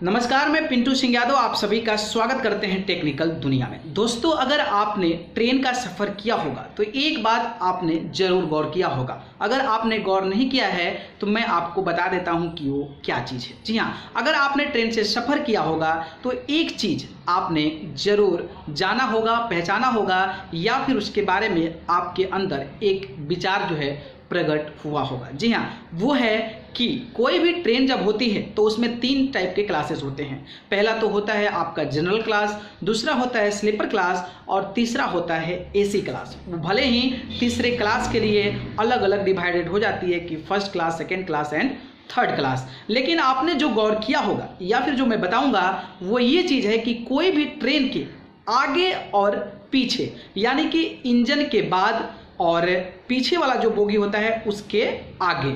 नमस्कार, मैं पिंटू सिंह यादव आप सभी का स्वागत करते हैं टेक्निकल दुनिया में। दोस्तों, अगर आपने ट्रेन का सफ़र किया होगा तो एक बात आपने जरूर गौर किया होगा। अगर आपने गौर नहीं किया है तो मैं आपको बता देता हूं कि वो क्या चीज़ है। जी हाँ, अगर आपने ट्रेन से सफ़र किया होगा तो एक चीज़ आपने जरूर जाना होगा, पहचाना होगा, या फिर उसके बारे में आपके अंदर एक विचार जो है प्रकट हुआ होगा। जी हाँ, वो है कि कोई भी ट्रेन जब होती है तो उसमें 3 टाइप के क्लासेस होते हैं। पहला तो होता है आपका जनरल क्लास, दूसरा होता है स्लीपर क्लास और तीसरा होता है एसी क्लास। भले ही तीसरे क्लास के लिए अलग अलग डिवाइडेड हो जाती है कि first class, second class and third class, लेकिन आपने जो गौर किया होगा या फिर जो मैं बताऊंगा वो ये चीज़ है कि कोई भी ट्रेन के आगे और पीछे, यानी कि इंजन के बाद और पीछे वाला जो बोगी होता है उसके आगे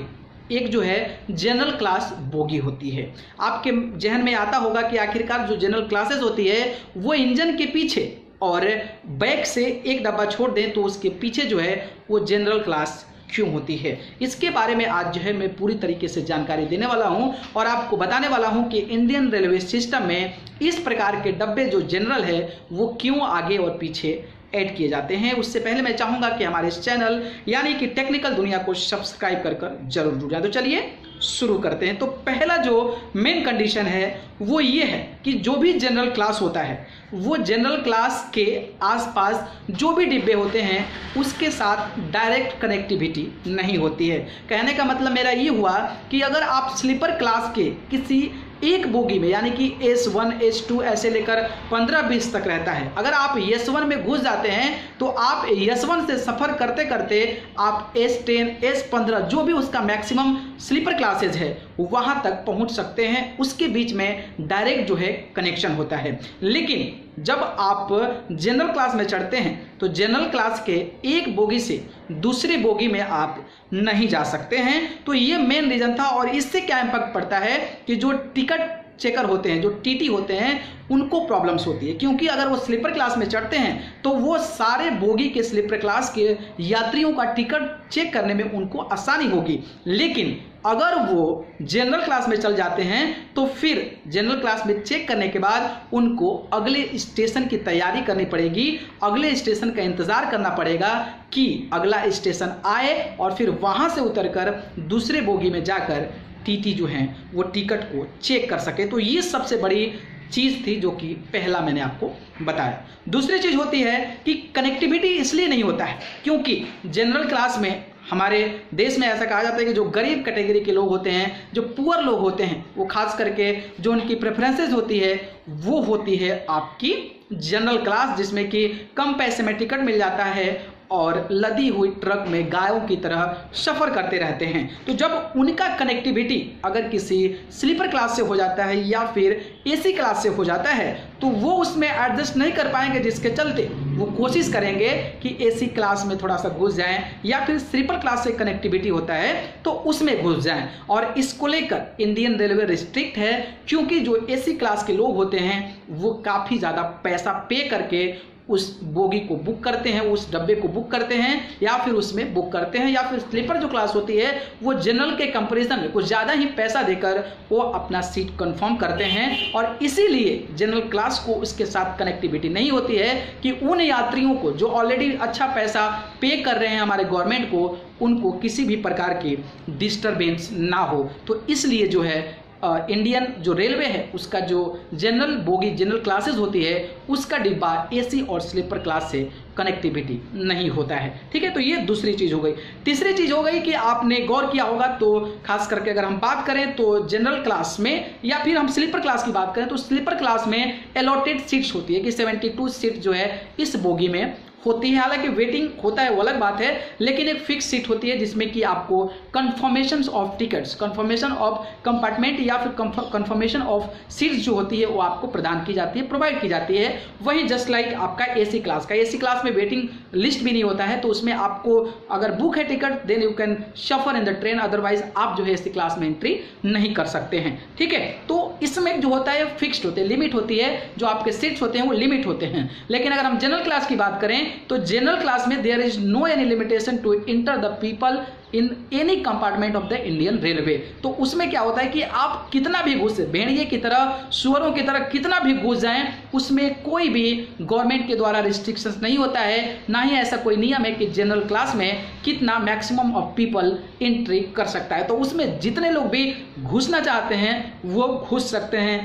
एक जो है जनरल क्लास बोगी होती है। आपके जहन में आता होगा कि आखिरकार जो जनरल क्लासेस होती है वो इंजन के पीछे और बैक से एक डब्बा छोड़ दें तो उसके पीछे जो है वो जनरल क्लास क्यों होती है, इसके बारे में आज जो है मैं पूरी तरीके से जानकारी देने वाला हूं और आपको बताने वाला हूं कि इंडियन रेलवे सिस्टम में इस प्रकार के डब्बे जो जनरल है वो क्यों आगे और पीछे ऐड किए जाते हैं। उससे पहले मैं चाहूंगा कि हमारे इस चैनल यानी कि टेक्निकल दुनिया को सब्सक्राइब कर जरूर जुड़ जाए। तो चलिए शुरू करते हैं। तो पहला जो मेन कंडीशन है वो ये है कि जो भी जनरल क्लास होता है वो जनरल क्लास के आसपास जो भी डिब्बे होते हैं उसके साथ डायरेक्ट कनेक्टिविटी नहीं होती है। कहने का मतलब मेरा ये हुआ कि अगर आप स्लीपर क्लास के किसी एक बोगी में, यानी कि S1, S2 ऐसे लेकर 15-20 तक रहता है, अगर आप S1 में घुस जाते हैं तो आप S1 से सफ़र करते करते आप S10, S15 जो भी उसका मैक्सिमम स्लीपर क्लासेज है वहाँ तक पहुँच सकते हैं। उसके बीच में डायरेक्ट जो है कनेक्शन होता है। लेकिन जब आप जनरल क्लास में चढ़ते हैं तो जनरल क्लास के एक बोगी से दूसरी बोगी में आप नहीं जा सकते हैं। तो ये मेन रीज़न था। और इससे क्या इम्पैक्ट पड़ता है कि जो टिकट चेकर होते हैं, जो टीटी होते हैं, उनको प्रॉब्लम्स होती है, क्योंकि अगर वो स्लीपर क्लास में चढ़ते हैं तो वो सारे बोगी के स्लीपर क्लास के यात्रियों का टिकट चेक करने में उनको आसानी होगी। लेकिन अगर वो जनरल क्लास में चल जाते हैं तो फिर जनरल क्लास में चेक करने के बाद उनको अगले स्टेशन की तैयारी करनी पड़ेगी, अगले स्टेशन का इंतज़ार करना पड़ेगा कि अगला स्टेशन आए और फिर वहाँ से उतरकर दूसरे बोगी में जाकर टीटी जो हैं वो टिकट को चेक कर सके। तो ये सबसे बड़ी चीज़ थी जो कि पहला मैंने आपको बताया। दूसरी चीज़ होती है कि कनेक्टिविटी इसलिए नहीं होता है क्योंकि जनरल क्लास में हमारे देश में ऐसा कहा जाता है कि जो गरीब कैटेगरी के लोग होते हैं, जो पुअर लोग होते हैं, वो खास करके जो उनकी प्रेफरेंसेस होती है वो होती है आपकी जनरल क्लास, जिसमें कि कम पैसे में टिकट मिल जाता है और लदी हुई ट्रक में गायों की तरह सफ़र करते रहते हैं। तो जब उनका कनेक्टिविटी अगर किसी स्लीपर क्लास से हो जाता है या फिर एसी क्लास से हो जाता है तो वो उसमें एडजस्ट नहीं कर पाएंगे, जिसके चलते वो कोशिश करेंगे कि एसी क्लास में थोड़ा सा घुस जाएं या फिर स्लीपर क्लास से कनेक्टिविटी होता है तो उसमें घुस जाएं। और इसको लेकर इंडियन रेलवे रिस्ट्रिक्ट है, क्योंकि जो एसी क्लास के लोग होते हैं वो काफ़ी ज़्यादा पैसा पे करके उस बोगी को बुक करते हैं, उस डब्बे को बुक करते हैं या फिर उसमें बुक करते हैं, या फिर स्लीपर जो क्लास होती है वो जनरल के कंपैरिजन में कुछ ज़्यादा ही पैसा देकर वो अपना सीट कंफर्म करते हैं। और इसीलिए जनरल क्लास को उसके साथ कनेक्टिविटी नहीं होती है कि उन यात्रियों को जो ऑलरेडी अच्छा पैसा पे कर रहे हैं हमारे गवर्नमेंट को, उनको किसी भी प्रकार की डिस्टर्बेंस ना हो। तो इसलिए जो है इंडियन जो रेलवे है उसका जो जनरल बोगी, जनरल क्लासेस होती है, उसका डिब्बा एसी और स्लीपर क्लास से कनेक्टिविटी नहीं होता है। ठीक है, तो ये दूसरी चीज़ हो गई। तीसरी चीज़ हो गई कि आपने गौर किया होगा तो खास करके अगर हम बात करें तो जनरल क्लास में या फिर हम स्लीपर क्लास की बात करें तो स्लीपर क्लास में अलॉटेड सीट्स होती है कि 72 सीट जो है इस बोगी में होती है। हालांकि वेटिंग होता है वो अलग बात है, लेकिन एक फिक्स सीट होती है जिसमें कि आपको confirmation of tickets, confirmation of compartment या फिर कंफर्मेशन ऑफ सीट्स जो होती है वो आपको प्रदान की जाती है, प्रोवाइड की जाती है। वही जस्ट लाइक आपका एसी क्लास का, एसी क्लास में वेटिंग लिस्ट भी नहीं होता है, तो उसमें आपको अगर बुक है टिकट देन यू कैन सफर इन द ट्रेन, अदरवाइज आप जो है एसी क्लास में एंट्री नहीं कर सकते हैं। ठीक है, तो इसमें जो होता है फिक्स्ड होते हैं, लिमिट होती है, जो आपके सीट्स होते हैं वो लिमिट होते हैं। लेकिन अगर हम जनरल क्लास की बात करें तो जनरल क्लास में there is no any limitation to enter the people in any compartment of the Indian railway. तो उसमें क्या होता है कि आप कितना भी घुसे, भेड़िए की तरह, सुअरों की तरह कितना भी घुस जाएं, उसमें कोई भी गवर्नमेंट के द्वारा रिस्ट्रिक्शंस नहीं होता है, ना ही ऐसा कोई नियम है कि जनरल क्लास में कितना मैक्सिमम ऑफ पीपल एंट्री कर सकता है। तो उसमें जितने लोग भी घुसना चाहते हैं वो घुस सकते हैं।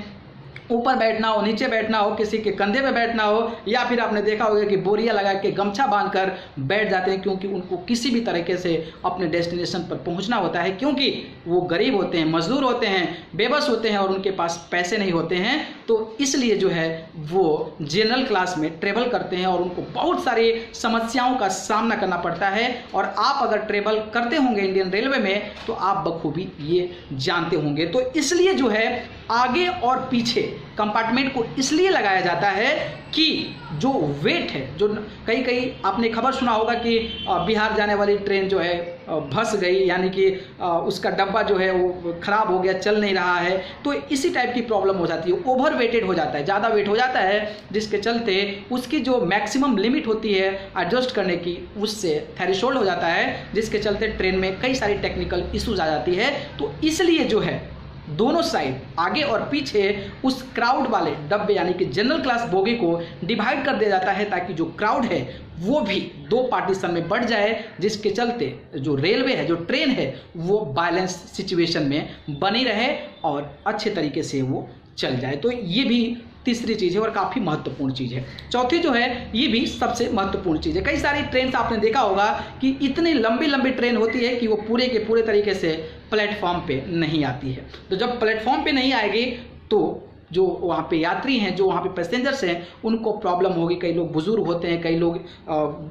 ऊपर बैठना हो, नीचे बैठना हो, किसी के कंधे पे बैठना हो, या फिर आपने देखा होगा कि बोरिया लगा के गमछा बांधकर बैठ जाते हैं, क्योंकि उनको किसी भी तरीके से अपने डेस्टिनेशन पर पहुंचना होता है, क्योंकि वो गरीब होते हैं, मजदूर होते हैं, बेबस होते हैं और उनके पास पैसे नहीं होते हैं। तो इसलिए जो है वो जनरल क्लास में ट्रेवल करते हैं और उनको बहुत सारी समस्याओं का सामना करना पड़ता है। और आप अगर ट्रेवल करते होंगे इंडियन रेलवे में तो आप बखूबी ये जानते होंगे। तो इसलिए जो है आगे और पीछे कंपार्टमेंट को इसलिए लगाया जाता है कि जो वेट है, जो कई आपने खबर सुना होगा कि बिहार जाने वाली ट्रेन जो है फंस गई, यानी कि उसका डब्बा जो है वो खराब हो गया, चल नहीं रहा है। तो इसी टाइप की प्रॉब्लम हो जाती है, ओवर वेटेड हो जाता है, ज़्यादा वेट हो जाता है, जिसके चलते उसकी जो मैक्सिमम लिमिट होती है एडजस्ट करने की, उससे थ्रेशोल्ड हो जाता है, जिसके चलते ट्रेन में कई सारी टेक्निकल इश्यूज आ जाती है। तो इसलिए जो है दोनों साइड आगे और पीछे उस क्राउड वाले डब्बे यानी कि जनरल क्लास बोगी को डिवाइड कर दिया जाता है, ताकि जो क्राउड है वो भी दो पार्टीशन में बढ़ जाए, जिसके चलते जो रेलवे है, जो ट्रेन है, वो बैलेंस सिचुएशन में बनी रहे और अच्छे तरीके से वो चल जाए। तो ये भी तीसरी चीज़ है और काफ़ी महत्वपूर्ण चीज़ है। चौथी जो है ये भी सबसे महत्वपूर्ण चीज़ है। कई सारी ट्रेन आपने देखा होगा कि इतनी लंबी लंबी ट्रेन होती है कि वो पूरे के पूरे तरीके से प्लेटफॉर्म पे नहीं आती है। तो जब प्लेटफॉर्म पे नहीं आएगी तो जो वहाँ पे यात्री हैं, जो वहाँ पे पैसेंजर्स हैं, उनको प्रॉब्लम होगी। कई लोग बुजुर्ग होते हैं, कई लोग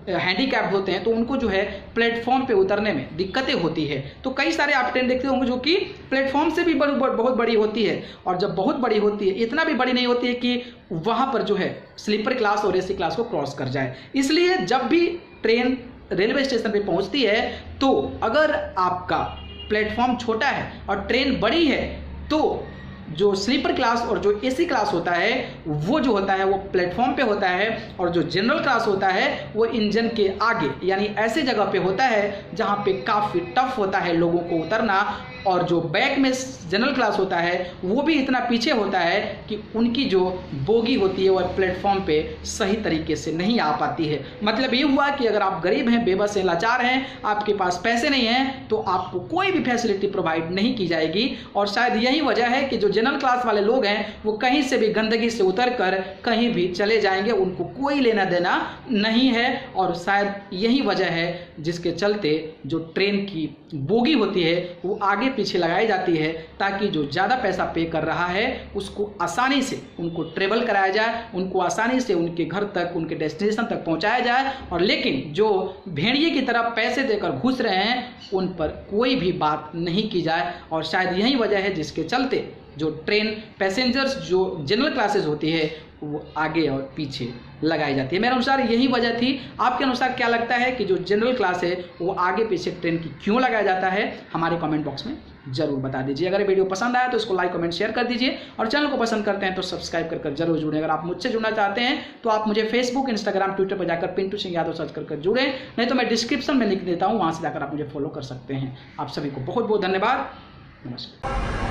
हैंडीकैप्ड होते हैं, तो उनको जो है प्लेटफॉर्म पे उतरने में दिक्कतें होती है। तो कई सारे आप ट्रेन देखते होंगे जो कि प्लेटफॉर्म से भी बहुत बड़ी होती है, और जब बहुत बड़ी होती है इतना भी बड़ी नहीं होती है कि वहाँ पर जो है स्लीपर क्लास और एसी क्लास को क्रॉस कर जाए। इसलिए जब भी ट्रेन रेलवे स्टेशन पर पहुँचती है तो अगर आपका प्लेटफॉर्म छोटा है और ट्रेन बड़ी है तो जो स्लीपर क्लास और जो एसी क्लास होता है वो जो होता है वो प्लेटफॉर्म पे होता है, और जो जनरल क्लास होता है वो इंजन के आगे यानी ऐसे जगह पे होता है जहाँ पे काफ़ी टफ होता है लोगों को उतरना। और जो बैक में जनरल क्लास होता है वो भी इतना पीछे होता है कि उनकी जो बोगी होती है वो प्लेटफॉर्म पे सही तरीके से नहीं आ पाती है। मतलब ये हुआ कि अगर आप गरीब हैं, बेबस हैं, लाचार हैं, आपके पास पैसे नहीं हैं, तो आपको कोई भी फैसिलिटी प्रोवाइड नहीं की जाएगी। और शायद यही वजह है कि जो जनरल क्लास वाले लोग हैं वो कहीं से भी गंदगी से उतर कर कहीं भी चले जाएंगे, उनको कोई लेना देना नहीं है। और शायद यही वजह है जिसके चलते जो ट्रेन की बोगी होती है वो आगे पीछे लगाई जाती है, ताकि जो ज़्यादा पैसा पे कर रहा है उसको आसानी से उनको ट्रेवल कराया जाए, उनको आसानी से उनके घर तक, उनके डेस्टिनेशन तक पहुंचाया जाए। और लेकिन जो भेड़िए की तरह पैसे देकर घुस रहे हैं उन पर कोई भी बात नहीं की जाए। और शायद यही वजह है जिसके चलते जो ट्रेन पैसेंजर्स जो जनरल क्लासेस होती है वो आगे और पीछे लगाई जाती है। मेरे अनुसार यही वजह थी। आपके अनुसार क्या लगता है कि जो जनरल क्लास है वो आगे पीछे ट्रेन की क्यों लगाया जाता है? हमारे कमेंट बॉक्स में जरूर बता दीजिए। अगर वीडियो पसंद आया तो इसको लाइक, कमेंट, शेयर कर दीजिए, और चैनल को पसंद करते हैं तो सब्सक्राइब कर जरूर जुड़ें। अगर आप मुझसे जुड़ना चाहते हैं तो आप मुझे फेसबुक, इंस्टाग्राम, ट्विटर पर जाकर पिंटू सिंह यादव सर्च कर जुड़ें, नहीं तो मैं डिस्क्रिप्शन में लिख देता हूँ, वहाँ से जाकर आप मुझे फॉलो कर सकते हैं। आप सभी को बहुत बहुत धन्यवाद। नमस्कार।